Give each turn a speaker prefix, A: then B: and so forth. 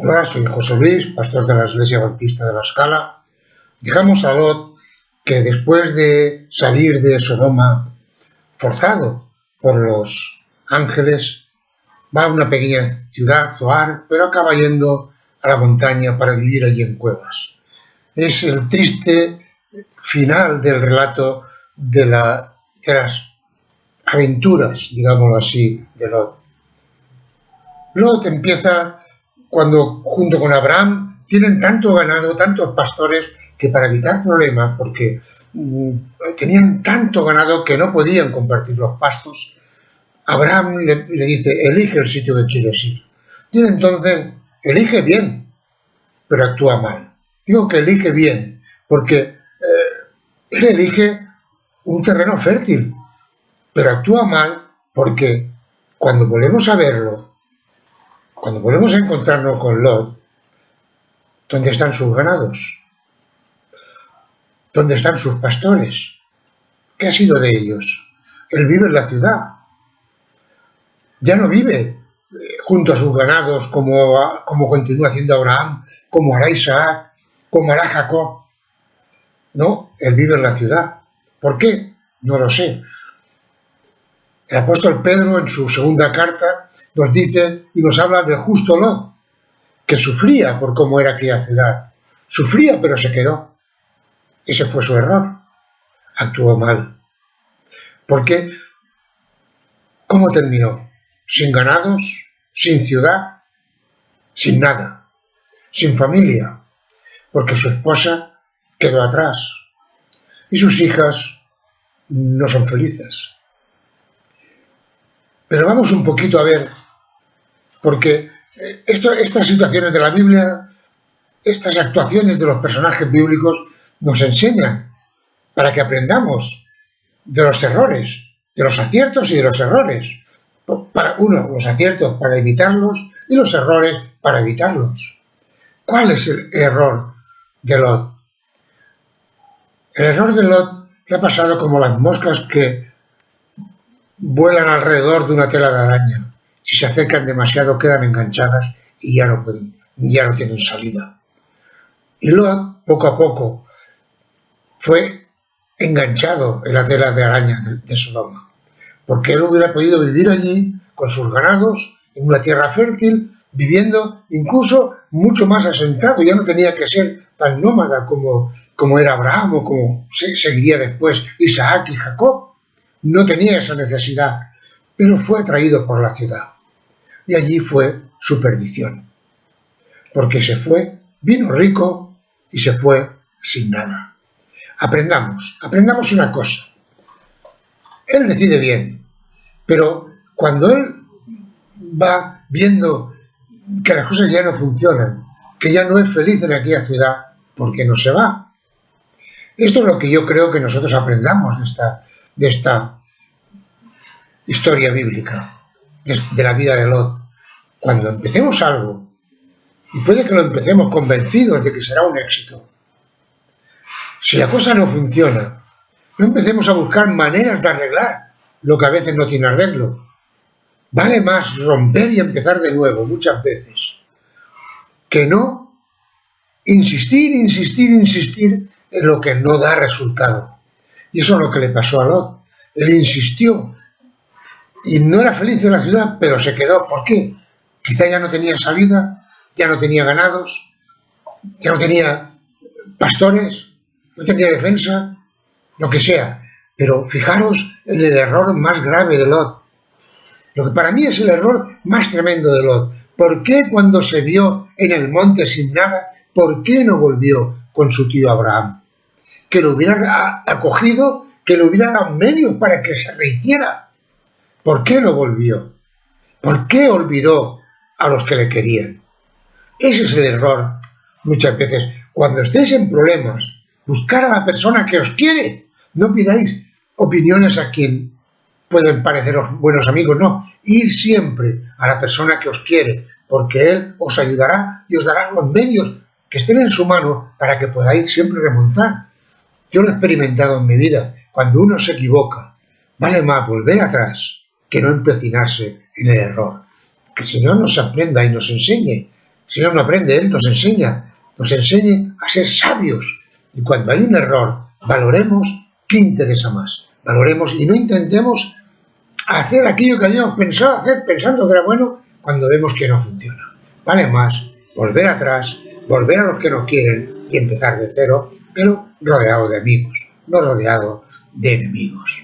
A: Hola, soy José Luis, pastor de la Iglesia Bautista de la Escala. Llegamos a Lot, que después de salir de Sodoma, forzado por los ángeles, va a una pequeña ciudad, Zoar, pero acaba yendo a la montaña para vivir allí en cuevas. Es el triste final del relato de las aventuras, digámoslo así, de Lot. Lot empieza cuando, junto con Abraham, tienen tanto ganado, tantos pastores, que para evitar problemas, porque tenían tanto ganado que no podían compartir los pastos, Abraham le dice, elige el sitio que quieres ir. Y entonces, elige bien, pero actúa mal. Digo que elige bien, porque él elige un terreno fértil, pero actúa mal porque cuando volvemos a verlo, cuando volvemos a encontrarnos con Lot, ¿dónde están sus ganados? ¿Dónde están sus pastores? ¿Qué ha sido de ellos? Él vive en la ciudad. Ya no vive junto a sus ganados como continúa haciendo Abraham, como hará Isaac, como hará Jacob. No, él vive en la ciudad. ¿Por qué? No lo sé. El apóstol Pedro, en su segunda carta, nos dice y nos habla del justo Lot, que sufría por cómo era aquella ciudad. Sufría, pero se quedó. Ese fue su error. Actuó mal. Porque, ¿cómo terminó? Sin ganados, sin ciudad, sin nada, sin familia, porque su esposa quedó atrás y sus hijas no son felices. Pero vamos un poquito a ver, porque estas situaciones de la Biblia, estas actuaciones de los personajes bíblicos nos enseñan para que aprendamos de los errores, de los aciertos y de los errores. Los aciertos para evitarlos y los errores para evitarlos. ¿Cuál es el error de Lot? El error de Lot le ha pasado como las moscas que vuelan alrededor de una tela de araña. Si se acercan demasiado quedan enganchadas y ya no tienen salida. Y Lot, poco a poco, fue enganchado en la tela de araña de Sodoma, porque él hubiera podido vivir allí con sus ganados, en una tierra fértil, viviendo incluso mucho más asentado. Ya no tenía que ser tan nómada como era Abraham o como seguiría después Isaac y Jacob. No tenía esa necesidad, pero fue atraído por la ciudad. Y allí fue su perdición, porque vino rico y se fue sin nada. Aprendamos una cosa. Él decide bien, pero cuando él va viendo que las cosas ya no funcionan, que ya no es feliz en aquella ciudad, ¿por qué no se va? Esto es lo que yo creo que nosotros aprendamos de esta historia bíblica, de la vida de Lot. Cuando empecemos algo, y puede que lo empecemos convencidos de que será un éxito, si la cosa no funciona, no empecemos a buscar maneras de arreglar lo que a veces no tiene arreglo. Vale más romper y empezar de nuevo muchas veces que no insistir en lo que no da resultado. Y eso es lo que le pasó a Lot. Él insistió y no era feliz en la ciudad, pero se quedó. ¿Por qué? Quizá ya no tenía salida, ya no tenía ganados, ya no tenía pastores, no tenía defensa, lo que sea. Pero fijaros en el error más grave de Lot. Lo que para mí es el error más tremendo de Lot. ¿Por qué cuando se vio en el monte sin nada, por qué no volvió con su tío Abraham? Que lo hubiera acogido, que le hubiera dado medios para que se rehiciera. ¿Por qué no volvió? ¿Por qué olvidó a los que le querían? Ese es el error muchas veces. Cuando estéis en problemas, buscar a la persona que os quiere. No pidáis opiniones a quien pueden pareceros buenos amigos, no. Ir siempre a la persona que os quiere, porque él os ayudará y os dará los medios que estén en su mano para que podáis siempre remontar. Yo lo he experimentado en mi vida. Cuando uno se equivoca, vale más volver atrás que no empecinarse en el error. Que el Señor nos aprenda y nos enseñe El Señor no aprende, Él nos enseña a ser sabios. Y cuando hay un error, valoremos qué interesa más. Valoremos y no intentemos hacer aquello que habíamos pensado hacer pensando que era bueno cuando vemos que no funciona. Vale más volver atrás, volver a los que nos quieren y empezar de cero, pero rodeado de amigos, no rodeado de enemigos.